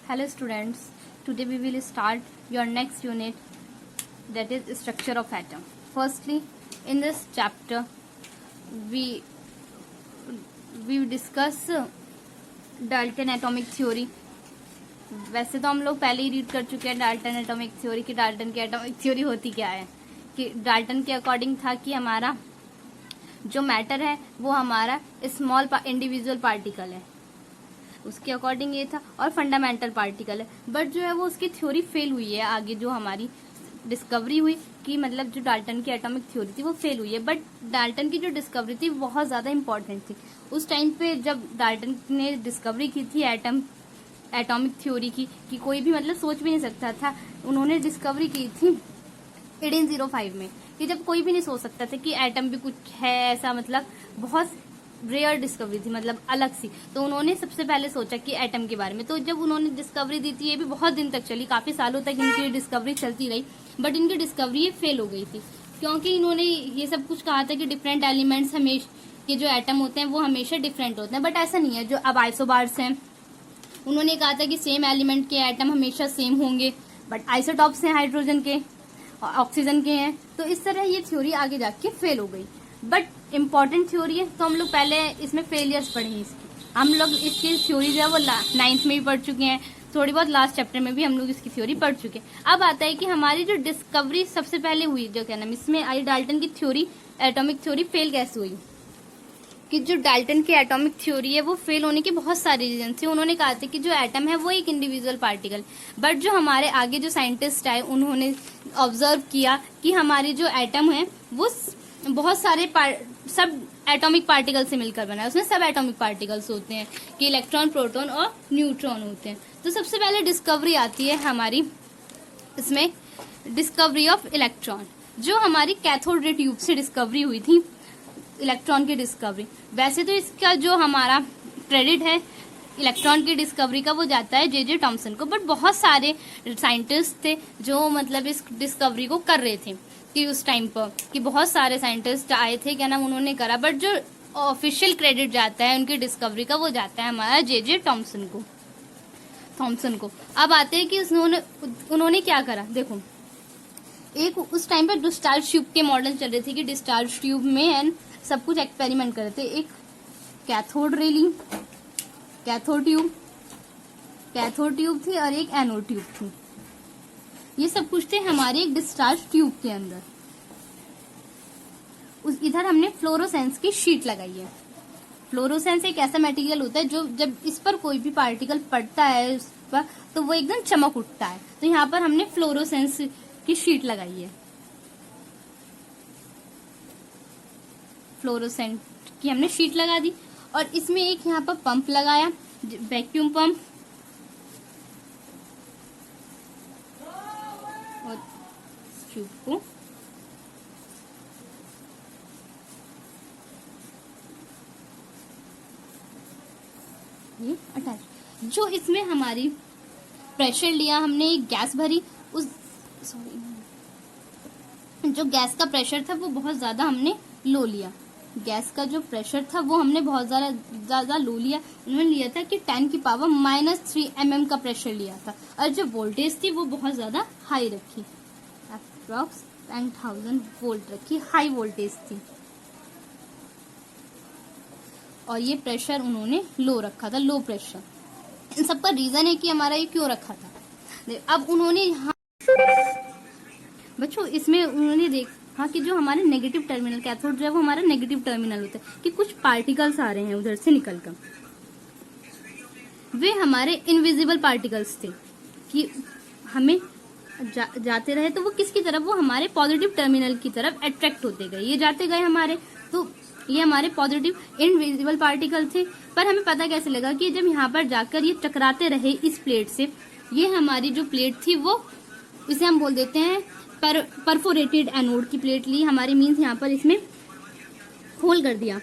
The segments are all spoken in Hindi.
Hello students, today we will start your next unit, that is structure of atom. Firstly, in this chapter we discuss Dalton atomic theory. वैसे तो हम लोग पहले ही रीड कर चुके हैं डाल्टन एटॉमिक थ्योरी कि डाल्टन की एटॉमिक थ्योरी होती क्या है. कि डाल्टन के अकॉर्डिंग था कि हमारा जो मैटर है वो हमारा स्मॉल इंडिविजुअल पार्टिकल है, उसके अकॉर्डिंग ये था, और फंडामेंटल पार्टिकल है. बट जो है वो उसकी थ्योरी फेल हुई है. आगे जो हमारी डिस्कवरी हुई कि मतलब जो डाल्टन की एटॉमिक थ्योरी थी वो फेल हुई है. बट डाल्टन की जो डिस्कवरी थी बहुत ज्यादा इंपॉर्टेंट थी. उस टाइम पे जब डाल्टन ने डिस्कवरी की थी एटॉमिक थ्योरी की, कि कोई भी मतलब सोच भी नहीं सकता था. उन्होंने डिस्कवरी की थी 1805 में, कि जब कोई भी नहीं सोच सकता था कि एटम भी कुछ है ऐसा, मतलब बहुत रेयर डिस्कवरी थी, मतलब अलग सी. तो उन्होंने सबसे पहले सोचा कि एटम के बारे में. तो जब उन्होंने डिस्कवरी दी थी, ये भी बहुत दिन तक चली, काफी सालों तक इनकी डिस्कवरी चलती रही. बट इनकी डिस्कवरी ये फेल हो गई थी, क्योंकि इन्होंने ये सब कुछ कहा था कि डिफरेंट एलिमेंट्स हमेशा के जो एटम होते हैं वो हमेशा डिफरेंट होते हैं. बट ऐसा नहीं है. जो अब आइसोबार्स हैं, उन्होंने कहा था कि सेम एलिमेंट के एटम हमेशा सेम होंगे. बट आइसोटॉप्स हैं हाइड्रोजन के, ऑक्सीजन के हैं. तो इस तरह ये थ्योरी आगे जाके फेल हो गई. बट इम्पॉर्टेंट थ्योरी है, तो हम लोग पहले इसमें फेलियर्स पढ़े हैं इसकी. हम लोग इसकी थ्योरी जो है वो 9th में भी पढ़ चुके हैं, थोड़ी बहुत लास्ट चैप्टर में भी हम लोग इसकी थ्योरी पढ़ चुके हैं. अब आता है कि हमारी जो डिस्कवरी सबसे पहले हुई, जो क्या नाम, इसमें आई डाल्टन की थ्योरी, एटॉमिक थ्योरी फेल कैसे हुई. कि जो डाल्टन की एटॉमिक थ्योरी है वो फेल होने के बहुत सारे रीजन थे. उन्होंने कहा था कि जो एटम है वो एक इंडिविजुअल पार्टिकल. बट जो हमारे आगे जो साइंटिस्ट आए, उन्होंने ऑब्जर्व किया कि हमारी जो एटम है वो बहुत सारे सब एटॉमिक पार्टिकल से मिलकर बना है. उसमें सब एटॉमिक पार्टिकल्स होते हैं कि इलेक्ट्रॉन, प्रोटॉन और न्यूट्रॉन होते हैं. तो सबसे पहले डिस्कवरी आती है हमारी इसमें, डिस्कवरी ऑफ इलेक्ट्रॉन. जो हमारी कैथोड रे ट्यूब से डिस्कवरी हुई थी इलेक्ट्रॉन की डिस्कवरी. वैसे तो इसका जो हमारा क्रेडिट है इलेक्ट्रॉन की डिस्कवरी का वो जाता है जे टॉमसन को. बट बहुत सारे साइंटिस्ट थे जो मतलब इस डिस्कवरी को कर रहे थे कि उस टाइम पर कि बहुत सारे साइंटिस्ट आए थे, क्या नाम, उन्होंने करा. बट जो ऑफिशियल क्रेडिट जाता है उनकी डिस्कवरी का वो जाता है हमारा जे टॉमसन को. अब आते हैं कि उन्होंने क्या करा. देखो, एक उस टाइम पर डिस्चार्ज ट्यूब के मॉडल चल रहे थे कि डिस्चार्ज ट्यूब में सब कुछ एक्सपेरिमेंट कर रहे थे. एक कैथोड रे ली, कैथोड ट्यूब थी, और एक एनोड ट्यूब थी. ये सब कुछ थे हमारे एक डिस्चार्ज ट्यूब के अंदर. इधर हमने फ्लोरोसेंस की शीट लगाई है. फ्लोरोसेंस एक ऐसा मटेरियल होता है जो जब इस पर कोई भी पार्टिकल पड़ता है उस पर, तो वो एकदम चमक उठता है. तो यहाँ पर हमने फ्लोरोसेंस की शीट लगाई है. फ्लोरोसेंट की हमने शीट लगा दी, और इसमें एक यहाँ पर पंप लगाया, वैक्यूम पंप. और ट्यूब को ये अटैच. जो इसमें हमारी प्रेशर लिया हमने, एक गैस भरी. जो गैस का प्रेशर था वो बहुत ज्यादा हमने लो लिया. गैस का जो प्रेशर था वो हमने बहुत ज्यादा लो लिया. उन्होंने लिया था कि 10 की पावर -3 mm का प्रेशर लिया था. और जो वोल्टेज थी वो बहुत ज्यादा हाई रखी, अप्रॉक्स 10,000 वोल्ट रखी, हाई वोल्टेज थी. और ये प्रेशर उन्होंने लो रखा था, लो प्रेशर. इन सबका रीजन है कि हमारा ये क्यों रखा था. अब उन्होंने यहाँ बच्चों इसमें उन्होंने देखा कि जो हमारे नेगेटिव टर्मिनल, कैथोड जो है वो हमारा नेगेटिव टर्मिनल होता है, कि कुछ पार्टिकल्स आ रहे हैं उधर से निकलकर. वे हमारे इनविजिबल पार्टिकल्स थे कि हमें जाते रहे तो वो किसकी तरफ, वो हमारे पॉजिटिव टर्मिनल की तरफ अट्रैक्ट होते गए. ये जाते गए हमारे, तो ये हमारे पॉजिटिव इनविजिबल पार्टिकल थे. पर हमें पता कैसे लगा कि जब यहाँ पर जाकर ये टकराते रहे इस प्लेट से, ये हमारी जो प्लेट थी वो, इसे हम बोल देते हैं परफोरेटेड एनोड की प्लेट ली हमारी. मीन्स यहाँ पर इसमें होल कर दिया.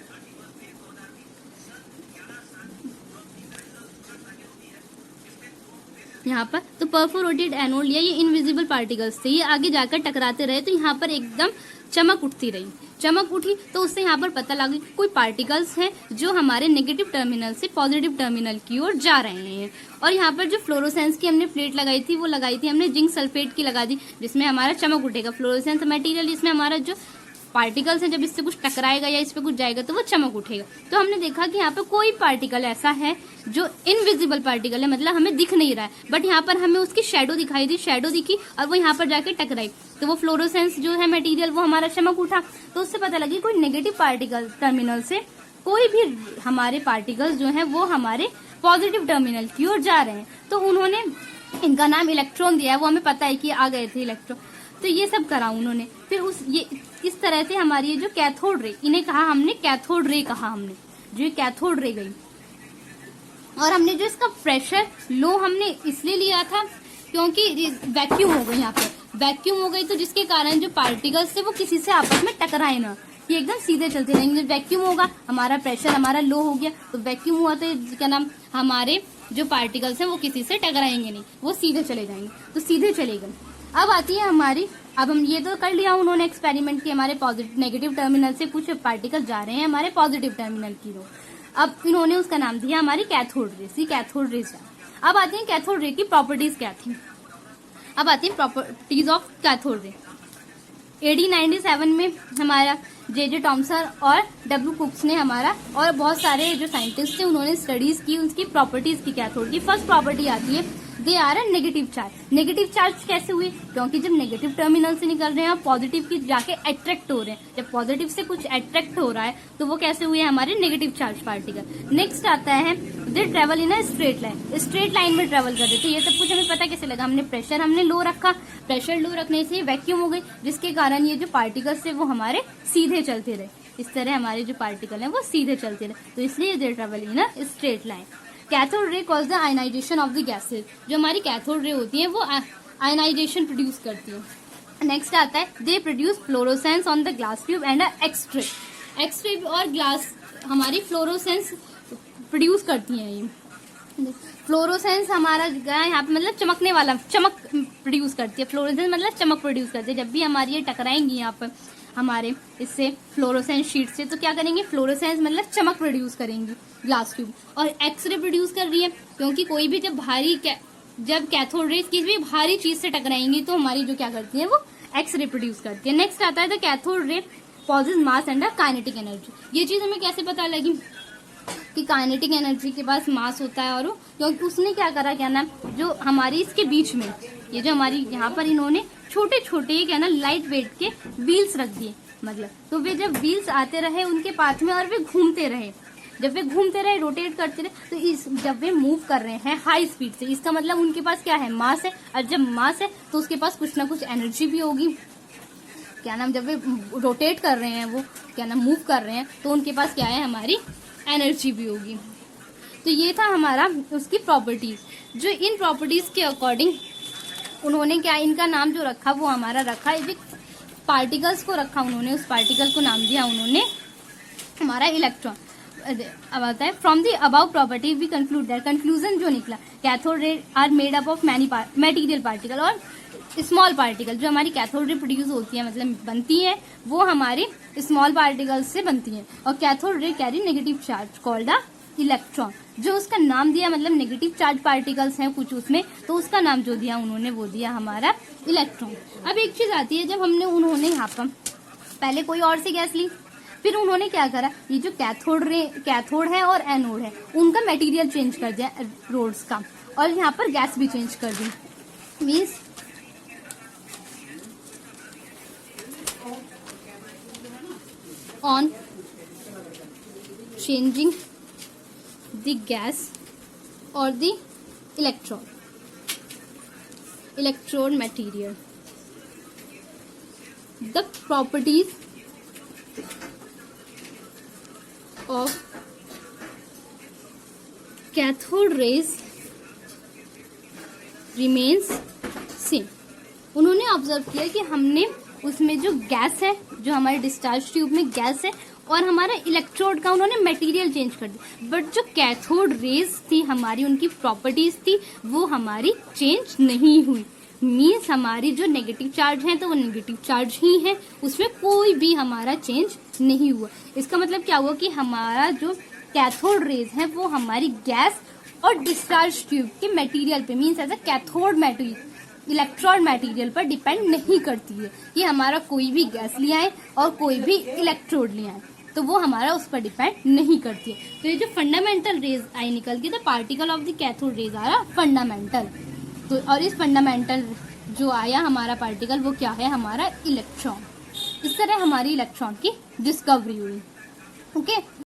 यहाँ पर तो परफोरेटेड एनोड लिया. ये इनविजिबल पार्टिकल्स थे, ये आगे जाकर टकराते रहे तो यहाँ पर एकदम चमक उठती रही. चमक उठी तो उससे यहाँ पर पता लगा कि कोई पार्टिकल्स हैं जो हमारे नेगेटिव टर्मिनल से पॉजिटिव टर्मिनल की ओर जा रहे हैं। और यहाँ पर जो फ्लोरोसेंस की हमने प्लेट लगाई थी वो लगाई थी हमने जिंक सल्फेट की लगा दी, जिसमें हमारा चमक उठेगा। फ्लोरोसेंस मटेरियल, इसमें हमारा जो पार्टिकल्स हैं जब इससे कुछ टकराएगा या इस पे कुछ जाएगा तो वो चमक उठेगा। तो हमने देखा कि यहाँ पे कोई पार्टिकल ऐसा है जो इनविजिबल पार्टिकल है, मतलब हमें दिख नहीं रहा है, बट यहाँ पर हमें उसकी शेडो दिखाई दी, शेडो दिखी और वो यहाँ पर जाके टकराई, तो वो फ्लोरोसेंस जो है मटेरियल वो हमारा चमक उठा। तो उससे पता लगी कोई नेगेटिव पार्टिकल टर्मिनल से कोई भी हमारे पार्टिकल्स जो है वो हमारे पॉजिटिव टर्मिनल की ओर जा रहे हैं। तो उन्होंने इनका नाम इलेक्ट्रॉन दिया है, वो हमें पता है कि आ गए थे इलेक्ट्रॉन। तो ये सब करा उन्होंने। फिर इस तरह से हमारी ये जो कैथोड रे, इन्हें कहा हमने कैथोड रे, कहा हमने जो ये कैथोड रे गई। और हमने जो इसका प्रेशर लो हमने इसलिए लिया था क्योंकि वैक्यूम हो गई, यहाँ पर वैक्यूम हो गई, तो जिसके कारण जो पार्टिकल्स थे वो किसी से आपस में टकराए ना, ये एकदम सीधे चलते रहेंगे। जब वैक्यूम होगा हमारा प्रेशर हमारा लो हो गया, तो वैक्यूम हुआ तो क्या नाम, हमारे जो पार्टिकल्स हैं वो किसी से टकराएंगे नहीं, वो सीधे चले जाएंगे, तो सीधे चले गए। अब आती है हमारी, अब हम ये तो कर लिया उन्होंने एक्सपेरिमेंट की हमारे पॉजिटिव नेगेटिव टर्मिनल से कुछ पार्टिकल जा रहे हैं हमारे पॉजिटिव टर्मिनल की ओर। अब इन्होंने उसका नाम दिया हमारी कैथोड रे, कैथोड रे। अब आती है कैथोड रे की प्रॉपर्टीज क्या थी। अब आती है properties of cathode ray. AD 97 में हमारा J.J. टॉमसन और W. कुक्स ने हमारा और बहुत सारे जो साइंटिस्ट थे उन्होंने स्टडीज की उसकी प्रॉपर्टीज की कैथोड की। फर्स्ट प्रॉपर्टी आती है they are a negative charge. Negative charge कैसे हुए, क्योंकि जब नेगेटिव टर्मिनल से निकल रहे हैं और पॉजिटिव की जाके अट्रैक्ट हो रहे हैं, जब पॉजिटिव से कुछ अट्रैक्ट हो रहा है तो वो कैसे हुए हमारे नेगेटिव चार्ज पार्टिकल। नेक्स्ट आता है दे travel in a straight line, straight line में ट्रेवल कर देते। ये सब कुछ हमें पता कैसे लगा, हमने प्रेशर लो रखा, प्रेशर लो रखने से वैक्यूम हो गई, जिसके कारण ये जो पार्टिकल्स थे वो हमारे सीधे चलते रहे। इस तरह हमारे जो पार्टिकल हैं वो सीधे चलते रहे, तो इसलिए they travel in a straight line. Cathode ray cause the ionization of the gases. जो हमारी कैथोड रे होती है वो आयनाइजेशन प्रोड्यूस करती है। नेक्स्ट आता है they produce fluorescence on the glass tube and x ray. X ray और ग्लास हमारी फ्लोरोसेंस प्रोड्यूस करती हैं। ये फ्लोरोसेंस हमारा यहाँ पे मतलब चमकने वाला, चमक प्रोड्यूस करती है। फ्लोरोसेंस मतलब चमक प्रोड्यूस करती है। जब भी हमारी ये टकराएंगी यहाँ पर हमारे इससे फ्लोरोसेंस शीट से, तो क्या करेंगे, फ्लोरोसेंस मतलब चमक प्रोड्यूस करेंगी ग्लास ट्यूब। और एक्सरे प्रोड्यूस कर रही है क्योंकि कोई भी जब कैथोड रेज किसी भी भारी चीज से टकराएंगी तो हमारी जो क्या करती है वो एक्सरे प्रोड्यूस करती है। नेक्स्ट आता है the cathode ray possess mass and kinetic energy. ये चीज हमें कैसे पता लगी कि काइनेटिक एनर्जी के पास मास होता है, और क्योंकि उसने क्या करा, क्या ना, जो हमारी इसके बीच में ये जो हमारी यहाँ पर इन्होंने छोटे छोटे क्या ना लाइट वेट के व्हील्स रख दिए, मतलब तो वे जब व्हील्स आते रहे उनके पाथ में और वे घूमते रहे, जब वे घूमते रहे रोटेट करते रहे, तो जब वे मूव कर रहे हैं हाई स्पीड से, इसका मतलब उनके पास क्या है, मास है। और जब मास है तो उसके पास कुछ ना कुछ एनर्जी भी होगी, क्या नाम, जब वे रोटेट कर रहे हैं, वो क्या नाम मूव कर रहे हैं, तो उनके पास क्या है, हमारी एनर्जी भी होगी। तो ये था हमारा उसकी प्रॉपर्टीज। जो इन प्रॉपर्टीज के अकॉर्डिंग उन्होंने क्या, इनका नाम जो रखा वो हमारा रखा, पार्टिकल्स को रखा उन्होंने, उस पार्टिकल को नाम दिया उन्होंने हमारा इलेक्ट्रॉन। अब आता है from the above property we conclude that, conclusion जो निकला, cathode ray are made up of many material particle और स्मॉल पार्टिकल। जो हमारी कैथोड रे प्रोड्यूस होती है, मतलब बनती है, वो हमारे स्मॉल पार्टिकल्स से बनती है। और cathode ray carry negative charge called a electron. जो उसका नाम दिया, मतलब नेगेटिव चार्ज पार्टिकल्स हैं कुछ उसमें, तो उसका नाम जो दिया उन्होंने वो दिया हमारा इलेक्ट्रॉन। अब एक चीज आती है, जब उन्होंने यहाँ पर पहले कोई और सी गैस ली, फिर उन्होंने क्या करा, ये जो कैथोड है और एनोड है उनका मटेरियल चेंज कर दिया रोड्स का, और यहाँ पर गैस भी चेंज कर दी। Means on changing the gas or the electrode material, the properties of cathode rays remains same। उन्होंने ऑब्जर्व किया कि हमने उसमें जो गैस है, जो हमारे डिस्चार्ज ट्यूब में गैस है, और हमारा इलेक्ट्रोड का उन्होंने मटेरियल चेंज कर दिया, बट जो कैथोड रेज थी हमारी, उनकी प्रॉपर्टीज थी वो हमारी चेंज नहीं हुई। मीन्स हमारी जो नेगेटिव चार्ज है तो वो नेगेटिव चार्ज ही है, उसमें कोई भी हमारा चेंज नहीं हुआ। इसका मतलब क्या हुआ कि हमारा जो कैथोड रेज है वो हमारी गैस और डिस्चार्ज ट्यूब के मटेरियल पे means as a cathode material, electrode material पर डिपेंड नहीं करती है। ये हमारा कोई भी गैस ले आए और कोई भी इलेक्ट्रोड ले आए तो वो हमारा उस पर डिपेंड नहीं करती है। तो ये जो फंडामेंटल रेज आई निकलती है, the particle of the cathode rays आ रहा फंडामेंटल। तो और इस फंडामेंटल जो आया हमारा पार्टिकल वो क्या है, हमारा इलेक्ट्रॉन। इस तरह हमारी इलेक्ट्रॉन की डिस्कवरी हुई। ओके।